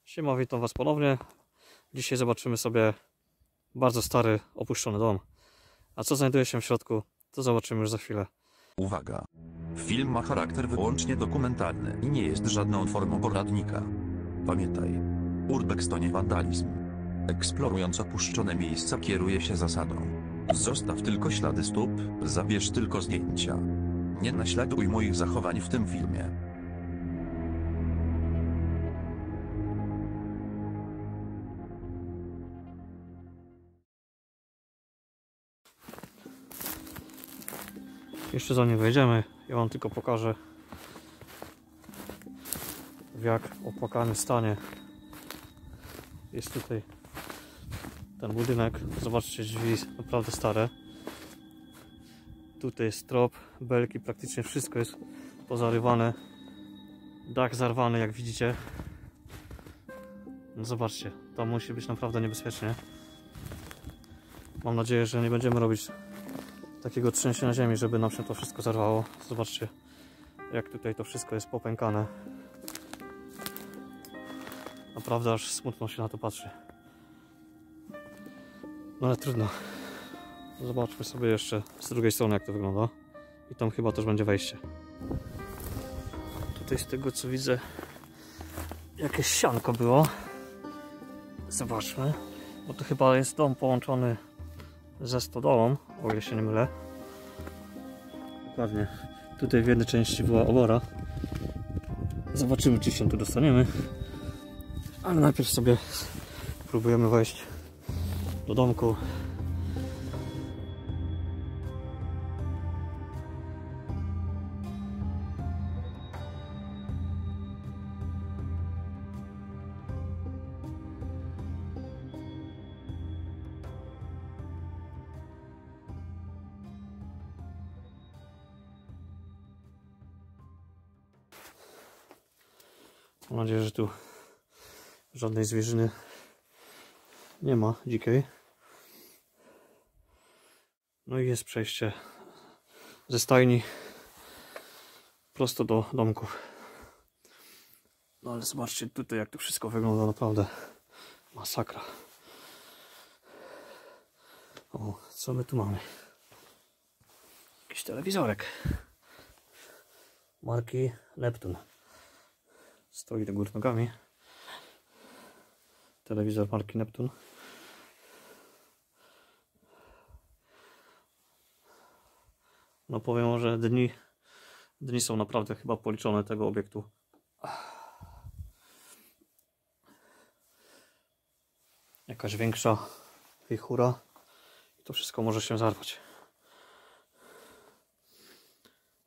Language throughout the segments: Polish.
Siema, witam Was ponownie. Dzisiaj zobaczymy sobie bardzo stary, opuszczony dom. A co znajduje się w środku, to zobaczymy już za chwilę. Uwaga! Film ma charakter wyłącznie dokumentalny i nie jest żadną formą poradnika. Pamiętaj, urbex to nie wandalizm. Eksplorując opuszczone miejsca kieruje się zasadą: zostaw tylko ślady stóp, zabierz tylko zdjęcia. Nie naśladuj moich zachowań w tym filmie. Jeszcze zanim wejdziemy, ja Wam tylko pokażę, w jak opłakanym stanie jest tutaj ten budynek. Zobaczcie, drzwi naprawdę stare. Tutaj jest strop, belki, praktycznie wszystko jest pozarywane. Dach zarwany, jak widzicie. No zobaczcie, to musi być naprawdę niebezpiecznie. Mam nadzieję, że nie będziemy robić takiego trzęsienia ziemi, żeby nam się to wszystko zarwało. Zobaczcie, jak tutaj to wszystko jest popękane. Naprawdę aż smutno się na to patrzy. No ale trudno. Zobaczmy sobie jeszcze z drugiej strony, jak to wygląda. I tam chyba też będzie wejście. Tutaj z tego, co widzę, jakieś sianko było. Zobaczmy. Bo to chyba jest dom połączony ze stodołą, o ile się nie mylę. Dokładnie. Tutaj w jednej części była obora. Zobaczymy, czy się tu dostaniemy. Ale najpierw sobie próbujemy wejść do domku. Mam nadzieję, że tu żadnej zwierzyny nie ma dzikiej. No i jest przejście ze stajni prosto do domków. No ale zobaczcie tutaj, jak to wszystko wygląda, naprawdę masakra. O, co my tu mamy? Jakiś telewizorek marki Neptun. Stoi do góry nogami. Telewizor marki Neptun. No powiem, że dni są naprawdę chyba policzone tego obiektu. Jakaś większa wichura i to wszystko może się zarwać.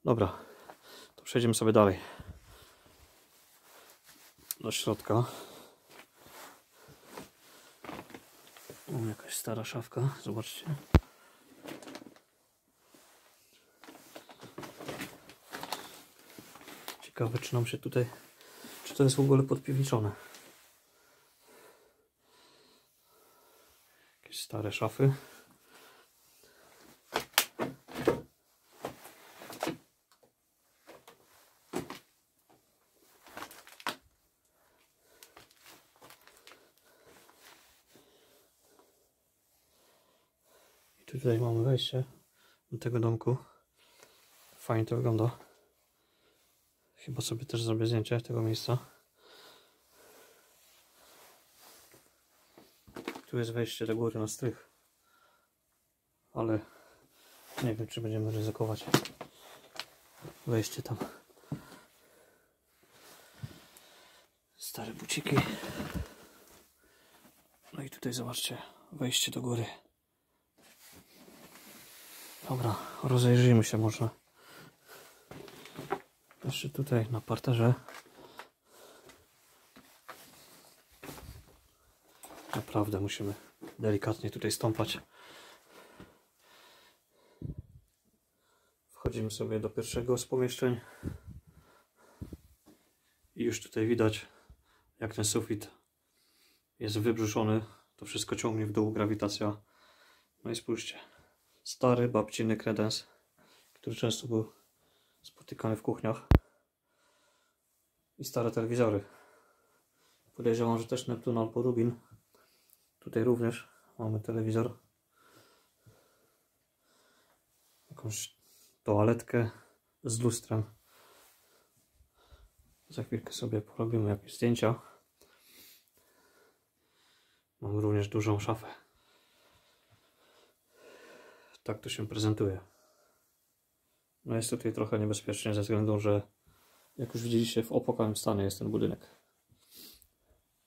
Dobra, to przejdziemy sobie dalej do środka. Mam jakaś stara szafka, zobaczcie. Ciekawe, czy nam się tutaj, czy to jest w ogóle podpiwniczone. Jakieś stare szafy. Tutaj mamy wejście do tego domku. Fajnie to wygląda. Chyba sobie też zrobię zdjęcie tego miejsca. Tu jest wejście do góry na strych. Ale nie wiem, czy będziemy ryzykować wejście tam. Stare buciki. No i tutaj zobaczcie, wejście do góry. Dobra, rozejrzyjmy się może. Jeszcze tutaj na parterze. Naprawdę musimy delikatnie tutaj stąpać. Wchodzimy sobie do pierwszego z pomieszczeń. I już tutaj widać, jak ten sufit jest wybrzuszony. To wszystko ciągnie w dół, grawitacja. No i spójrzcie. Stary babciny kredens, który często był spotykany w kuchniach. I stare telewizory. Podejrzewam, że też Neptun albo Rubin. Tutaj również mamy telewizor. Jakąś toaletkę z lustrem. Za chwilkę sobie porobimy jakieś zdjęcia. Mam również dużą szafę. Tak to się prezentuje. No jest tutaj trochę niebezpiecznie ze względu, że jak już widzieliście, w opłakanym stanie jest ten budynek.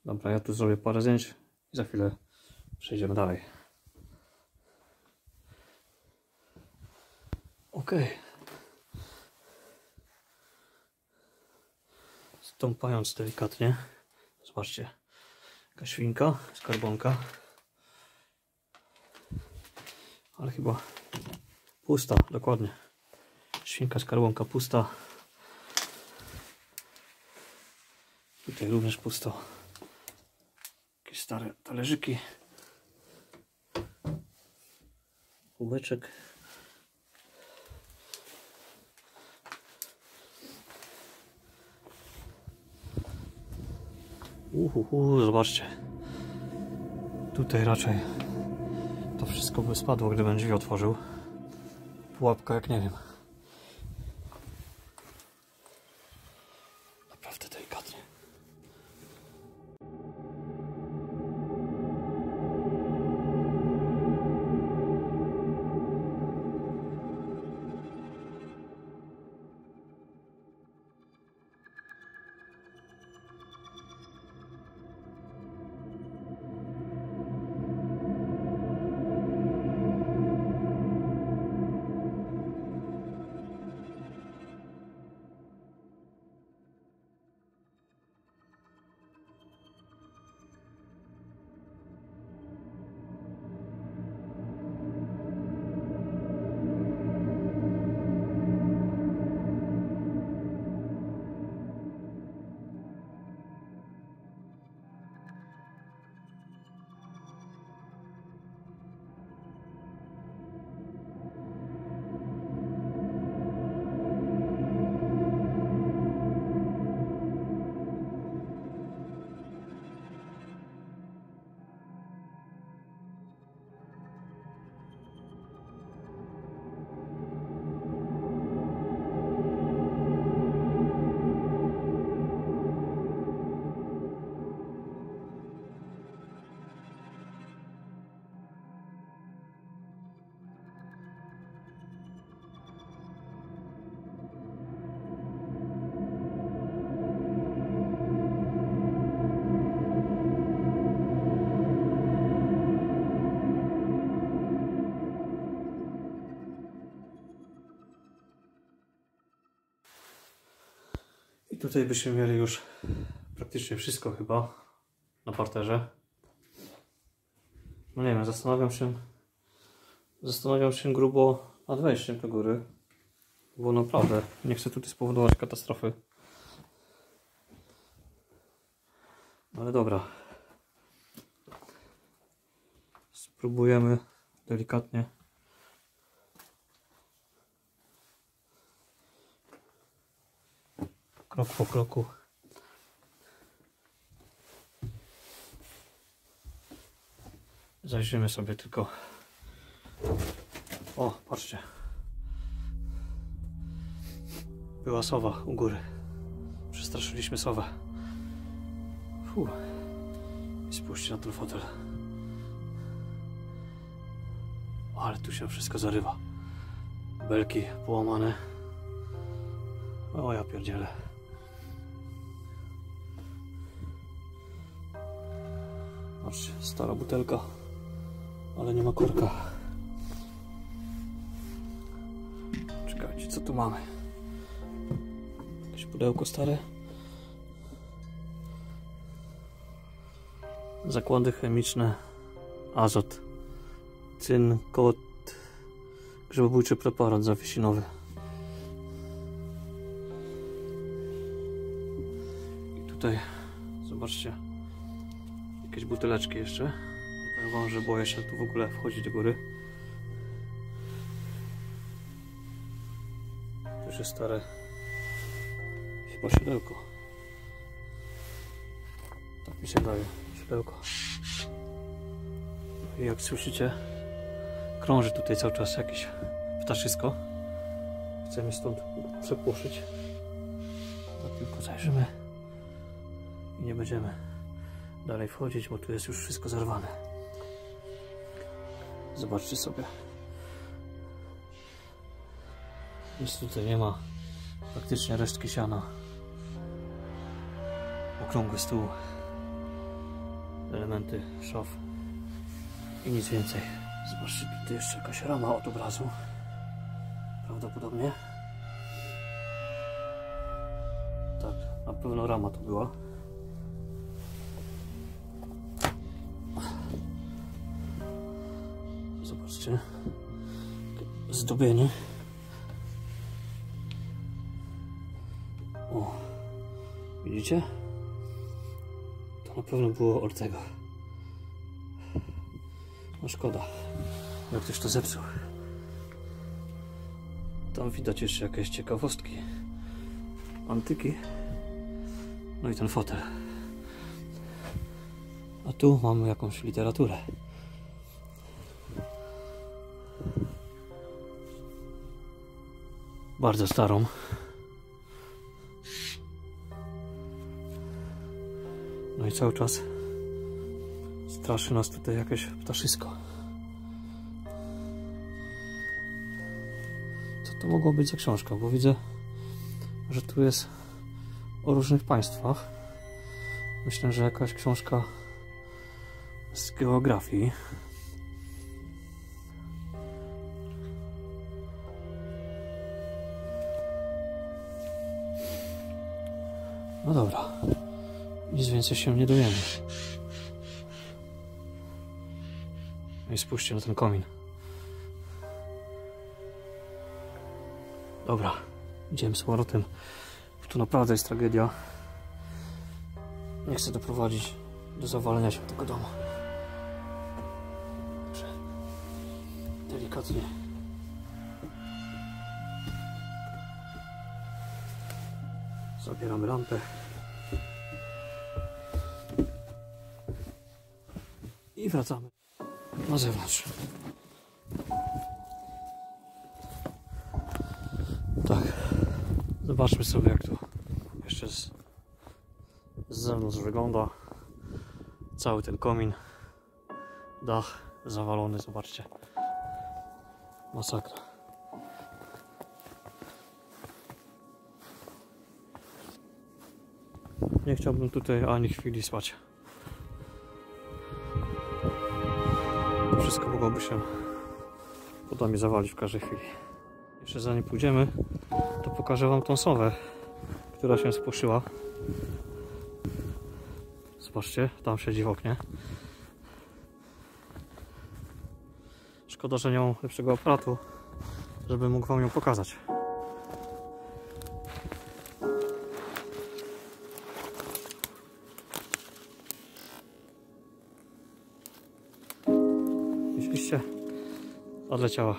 Dobra, ja tu zrobię parę zdjęć i za chwilę przejdziemy dalej. Ok. Stąpając delikatnie, zobaczcie, jakaś świnka, skarbonka, ale chyba pusta, dokładnie. Świnka, skarbonka pusta. Tutaj również pusto. Jakieś stare talerzyki. Kubeczek. Zobaczcie. Tutaj raczej to wszystko by spadło, gdybym drzwi otworzył. Pułapka jak nie wiem. Naprawdę delikatnie. I tutaj byśmy mieli już praktycznie wszystko chyba na parterze. No nie wiem, zastanawiam się grubo nad wejściem do góry, bo naprawdę nie chcę tutaj spowodować katastrofy. Ale dobra. Spróbujemy delikatnie. Krok po kroku. Zajrzymy sobie tylko. O, patrzcie. Była sowa u góry. Przestraszyliśmy sowę. I spójrzcie na ten fotel. Ale tu się wszystko zarywa. Belki połamane. O, ja pierdzielę. Patrzcie, stara butelka, ale nie ma korka. Czekajcie, co tu mamy? Jakieś pudełko stare. Zakłady chemiczne. Azot. Cynkot. Grzybobójczy preparat zawiesinowy. I tutaj, zobaczcie, jakieś buteleczki jeszcze. Powiem wam, że boję się tu w ogóle wchodzić do góry. To już jest stare chyba siodełko. Tak Tak mi się daje, źródełko. I jak słyszycie, krąży tutaj cały czas jakieś ptaszysko. Chcemy stąd przepłoszyć. To tylko zajrzymy i nie będziemy dalej wchodzić, bo tu jest już wszystko zerwane. Zobaczcie sobie. Nic tutaj nie ma. Praktycznie resztki siana. Okrągły stół. Elementy szaf. I nic więcej. Zobaczcie, tutaj jeszcze jakaś rama od obrazu. Prawdopodobnie. Tak, na pewno rama to była. Zobaczcie. Zdobienie. O, widzicie? To na pewno było od tego. No szkoda, jak ktoś to zepsuł. Tam widać jeszcze jakieś ciekawostki, antyki. No i ten fotel. A tu mamy jakąś literaturę. Bardzo starą. No i cały czas straszy nas tutaj jakieś ptaszysko. Co to mogło być za książka? Bo widzę, że tu jest o różnych państwach. Myślę, że jakaś książka z geografii. No dobra. Nic więcej się nie dowiemy. No i spójrzcie na ten komin. Dobra, idziemy z powrotem. Tu naprawdę jest tragedia. Nie chcę doprowadzić do zawalenia się tego domu. Także delikatnie. Zabieramy lampę. I wracamy na zewnątrz. Tak. Zobaczmy sobie, jak to jeszcze z zewnątrz wygląda. Cały ten komin. Dach zawalony, zobaczcie. Masakra. Nie chciałbym tutaj ani chwili spać. To wszystko mogłoby się pod nami zawalić w każdej chwili. Jeszcze zanim pójdziemy, to pokażę wam tą sowę, która się spłoszyła. Zobaczcie, tam siedzi w oknie. Szkoda, że nie mam lepszego aparatu, żeby mógł wam ją pokazać. Widzieliście? Odleciała.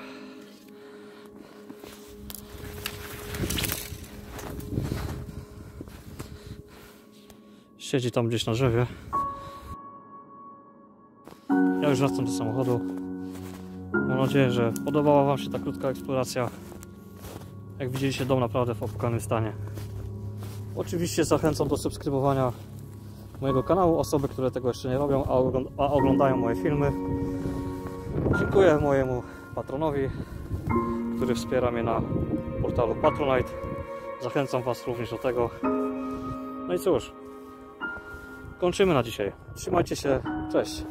Siedzi tam gdzieś na drzewie. Ja już wracam do samochodu. Mam nadzieję, że podobała wam się ta krótka eksploracja. Jak widzieliście, dom naprawdę w opłakanym stanie. Oczywiście zachęcam do subskrybowania mojego kanału. Osoby, które tego jeszcze nie robią, a oglądają moje filmy. Dziękuję mojemu patronowi, który wspiera mnie na portalu Patronite. Zachęcam was również do tego. No i cóż, kończymy na dzisiaj. Trzymajcie się, cześć.